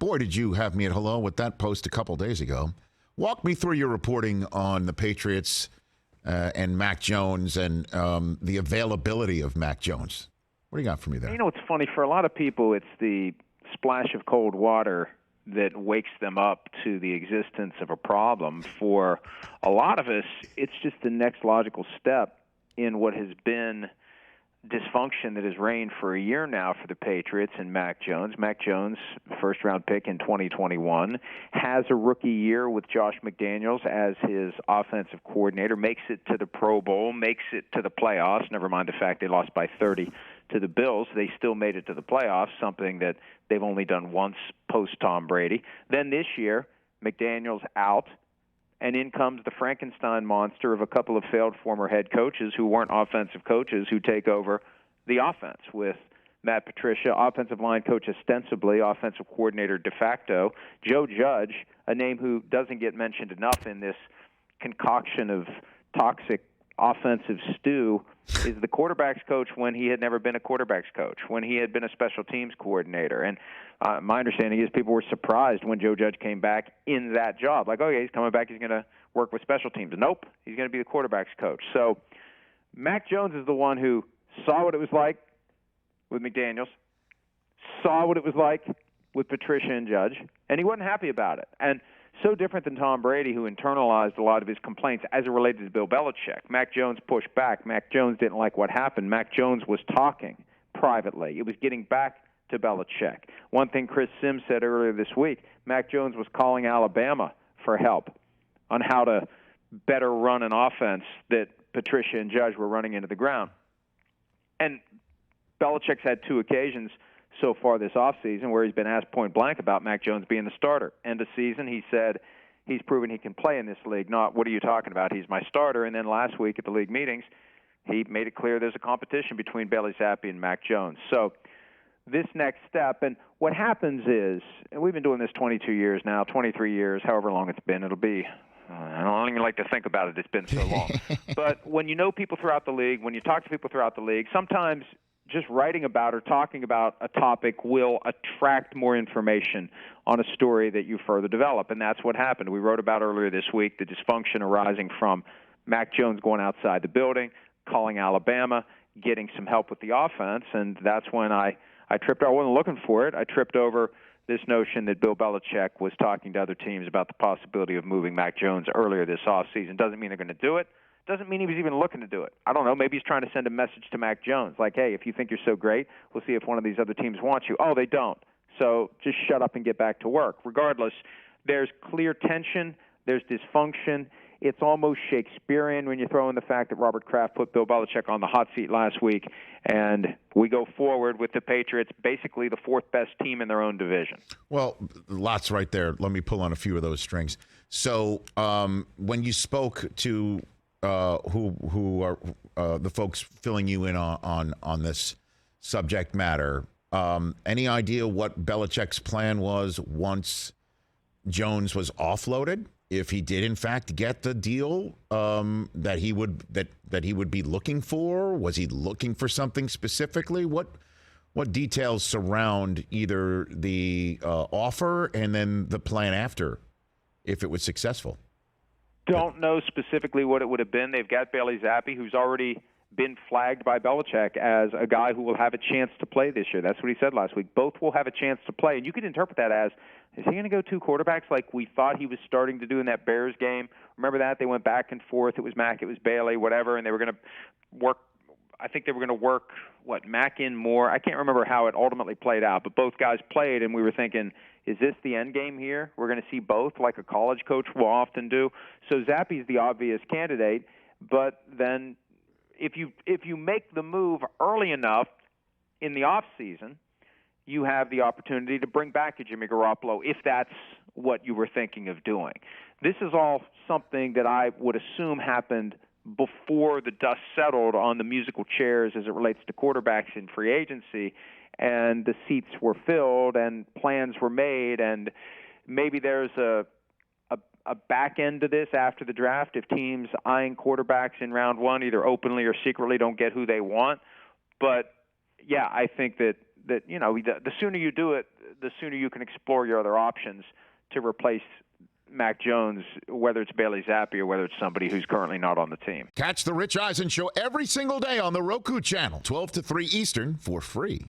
boy, did you have me at hello with that post a couple days ago. Walk me through your reporting on the Patriots and Mac Jones and the availability of Mac Jones. What do you got for me there? You know, it's funny. For a lot of people, it's the splash of cold water that wakes them up to the existence of a problem. For a lot of us, it's just the next logical step in what has been dysfunction that has reigned for a year now for the Patriots and Mac Jones. Mac Jones, first-round pick in 2021, has a rookie year with Josh McDaniels as his offensive coordinator, makes it to the Pro Bowl, makes it to the playoffs, never mind the fact they lost by 30 to the Bills. They still made it to the playoffs, something that they've only done once post-Tom Brady. Then this year, McDaniels out, and in comes the Frankenstein monster of a couple of failed former head coaches who weren't offensive coaches who take over the offense with Matt Patricia, offensive line coach ostensibly, offensive coordinator de facto. Joe Judge, a name who doesn't get mentioned enough in this concoction of toxic offensive stew, is the quarterback's coach when he had never been a quarterback's coach, when he had been a special teams coordinator. And my understanding is people were surprised when Joe Judge came back in that job. Like, okay, he's coming back, he's going to work with special teams. Nope, he's going to be the quarterback's coach. So Mac Jones is the one who saw what it was like with McDaniels, saw what it was like with Patricia and Judge, and he wasn't happy about it. And so different than Tom Brady, who internalized a lot of his complaints as it related to Bill Belichick. Mac Jones pushed back. Mac Jones didn't like what happened. Mac Jones was talking privately. It was getting back to Belichick. One thing Chris Sims said earlier this week, Mac Jones was calling Alabama for help on how to better run an offense that Patricia and Judge were running into the ground. And Belichick's had two occasions so far this offseason where he's been asked point blank about Mac Jones being the starter. End of season, he said he's proven he can play in this league, not what are you talking about, he's my starter. And then last week at the league meetings, he made it clear there's a competition between Bailey Zappi and Mac Jones. So this next step, and what happens is, and we've been doing this 22 years now, 23 years, however long it's been, it'll be, I don't even like to think about it, it's been so long. But when you know people throughout the league, when you talk to people throughout the league, sometimes just writing about or talking about a topic will attract more information on a story that you further develop, and that's what happened. We wrote about earlier this week the dysfunction arising from Mac Jones going outside the building, calling Alabama, getting some help with the offense, and that's when I tripped. I wasn't looking for it. I tripped over this notion that Bill Belichick was talking to other teams about the possibility of moving Mac Jones earlier this offseason. Doesn't mean they're going to do it. Doesn't mean he was even looking to do it. I don't know. Maybe he's trying to send a message to Mac Jones, like, hey, if you think you're so great, we'll see if one of these other teams wants you. Oh, they don't. So just shut up and get back to work. Regardless, there's clear tension. There's dysfunction. It's almost Shakespearean when you throw in the fact that Robert Kraft put Bill Belichick on the hot seat last week, and we go forward with the Patriots, basically the fourth best team in their own division. Well, lots right there. Let me pull on a few of those strings. So when you spoke to who are the folks filling you in on this subject matter, any idea what Belichick's plan was once Jones was offloaded? If he did in fact get the deal that he would be looking for, was he looking for something specifically? What details surround either the offer and then the plan after, if it was successful? Don't know specifically what it would have been. They've got Bailey Zappi, who's already been flagged by Belichick as a guy who will have a chance to play this year. That's what he said last week. Both will have a chance to play. And you could interpret that as, is he going to go two quarterbacks like we thought he was starting to do in that Bears game? Remember that? They went back and forth. It was Mac, it was Bailey, whatever, and they were going to work. I think they were going to work, Mac in more. I can't remember how it ultimately played out, but both guys played, and we were thinking, is this the end game here? We're going to see both like a college coach will often do. So Zappi's the obvious candidate, but then if you make the move early enough in the off season, you have the opportunity to bring back a Jimmy Garoppolo if that's what you were thinking of doing. This is all something that I would assume happened before the dust settled on the musical chairs as it relates to quarterbacks in free agency, and the seats were filled and plans were made, and maybe there's a back end to this after the draft if teams eyeing quarterbacks in round one either openly or secretly don't get who they want. But, yeah, I think that that the sooner you do it, the sooner you can explore your other options to replace Mac Jones, whether it's Bailey Zappi or whether it's somebody who's currently not on the team. Catch the Rich Eisen Show every single day on the Roku channel, 12 to 3 Eastern, for free.